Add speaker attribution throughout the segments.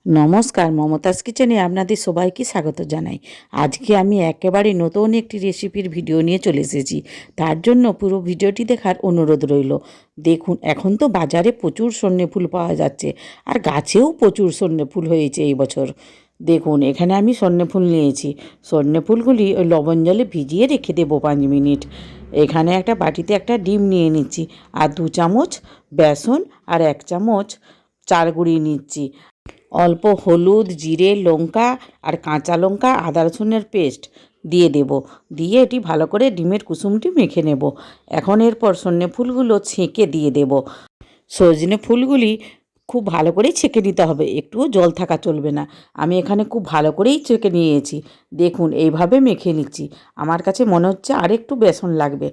Speaker 1: নমস্কার, মমতাজ কিচেনে আপনাদের সবাইকে স্বাগত জানাই। আজকে আমি একেবারে নতুন একটি রেসিপির ভিডিও নিয়ে চলে এসেছি। তার জন্য পুরো ভিডিওটি দেখার অনুরোধ রইল। দেখুন, এখন তো বাজারে প্রচুর সন্নে ফুল পাওয়া যাচ্ছে, আর গাছেও প্রচুর সন্নে ফুল হয়েছে এই বছর। দেখুন, এখানে আমি সন্নে ফুল নিয়েছি। সন্নে ফুলগুলি ওই লবণ জলে ভিজিয়ে রেখে দেবো 5 মিনিট। এখানে একটা বাটিতে একটা ডিম নিয়ে নিচ্ছি, আর 2 চামচ বেসন আর 1 চামচ চাল গুঁড়ি নিচ্ছি। অল্প হলুদ, জিরে, লঙ্কা আর কাঁচা লঙ্কা, আদা রসুনের পেস্ট দিয়ে দেব। দিয়ে এটি ভালো করে ডিমের কুসুমটি মেখে নেব। এখন এরপর সজনে ফুলগুলো ছেঁকে দিয়ে দেব। সজনে ফুলগুলি খুব ভালো করেই ছেঁকে নিতে হবে, একটুও জল থাকা চলবে না। আমি এখানে খুব ভালো করেই ছেঁকে নিয়েছি। দেখুন, এইভাবে মেখে নিচ্ছি। আমার কাছে মনে হচ্ছে আর একটু বেসন লাগবে।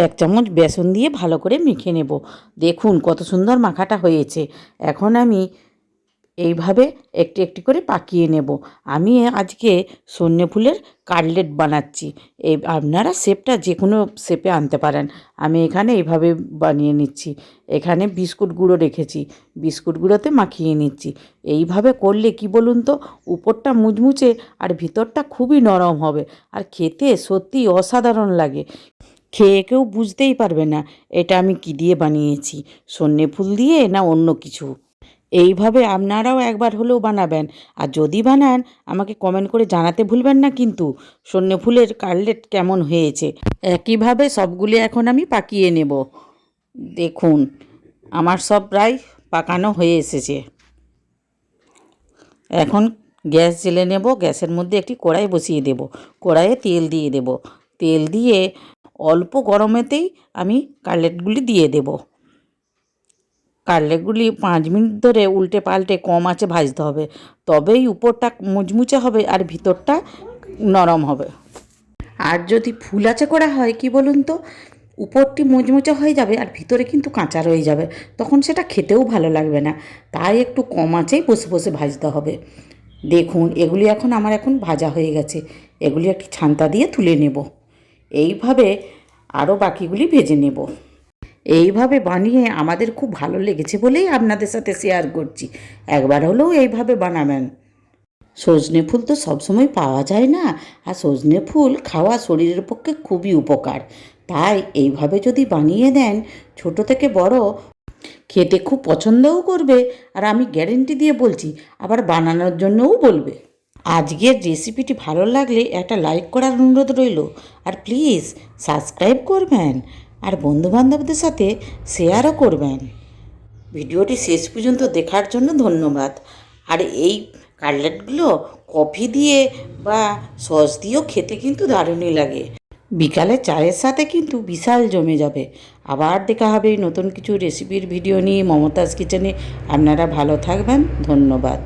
Speaker 1: 1 চামচ বেসন দিয়ে ভালো করে মেখে নেব। দেখুন কত সুন্দর মাখাটা হয়েছে। এখন আমি এইভাবে একটি একটি করে পাকিয়ে নেব। আমি আজকে সজনে ফুলের কাটলেট বানাচ্ছি। আপনারা শেপটা যে কোনো শেপে আনতে পারেন। আমি এখানে এইভাবে বানিয়ে নিচ্ছি। এখানে বিস্কুট গুঁড়ো রেখেছি, বিস্কুট গুঁড়োতে মাখিয়ে নিচ্ছি। এইভাবে করলে কি বলুন তো, উপরটা মুচমুচে আর ভিতরটা খুবই নরম হবে, আর খেতে সত্যি অসাধারণ লাগে। খেয়ে কেউ বুঝতেই পারবে না এটা আমি কী দিয়ে বানিয়েছি, সজনে ফুল দিয়ে না অন্য কিছু। এইভাবে আপনারাও একবার হলেও বানাবেন। আর যদি বানান, আমাকে কমেন্ট করে জানাতে ভুলবেন না কিন্তু সজনে ফুলের কাটলেট কেমন হয়েছে। একইভাবে সবগুলি এখন আমি পাকিয়ে নেব। দেখুন, আমার সব প্রায় পাকানো হয়ে এসেছে। এখন গ্যাস জ্বেলে নেব। গ্যাসের মধ্যে একটি কড়াই বসিয়ে দেব। কড়াইয়ে তেল দিয়ে দেব। তেল দিয়ে অল্প গরমেতেই আমি কাটলেটগুলি দিয়ে দেব। কাটলেটগুলি 5 মিনিট ধরে উল্টে পাল্টে কম আঁচে ভাজতে হবে, তবেই উপরটা মুচমুচে হবে আর ভিতরটা নরম হবে। আর যদি ফুল আঁচে করা হয়, কি বলুন তো, উপরটি মুচমুচে হয়ে যাবে আর ভিতরে কিন্তু কাঁচা রয়ে যাবে, তখন সেটা খেতেও ভালো লাগবে না। তাই একটু কম আঁচেই বসে বসে ভাজতে হবে। দেখুন, এগুলি আমার এখন ভাজা হয়ে গেছে। এগুলি একটি ছান্তা দিয়ে তুলে নেব। এইভাবে আরও বাকিগুলি ভেজে নেব। এইভাবে বানিয়ে আমাদের খুব ভালো লেগেছে বলেই আপনাদের সাথে শেয়ার করছি। একবার হলেও এইভাবে বানাবেন। সজনে ফুল তো সবসময় পাওয়া যায় না, আর সজনে ফুল খাওয়া শরীরের পক্ষে খুবই উপকার। তাই এইভাবে যদি বানিয়ে দেন, ছোট থেকে বড় খেতে খুব পছন্দও করবে, আর আমি গ্যারেন্টি দিয়ে বলছি, আবার বানানোর জন্যও বলবে। আজকের রেসিপিটি ভালো লাগলে একটা লাইক করার অনুরোধ রইল, আর প্লিজ সাবস্ক্রাইব করবেন, আর বন্ধুবান্ধবদের সাথে শেয়ারও করবেন। ভিডিওটি শেষ পর্যন্ত দেখার জন্য ধন্যবাদ। আর এই কাটলেটগুলো কফি দিয়ে বা সস দিয়েও খেতে কিন্তু দারুণই লাগে। বিকালে চায়ের সাথে কিন্তু বিশাল জমে যাবে। আবার দেখা হবে নতুন কিছু রেসিপির ভিডিও নিয়ে মমতাজ কিচেনে। আপনারা ভালো থাকবেন। ধন্যবাদ।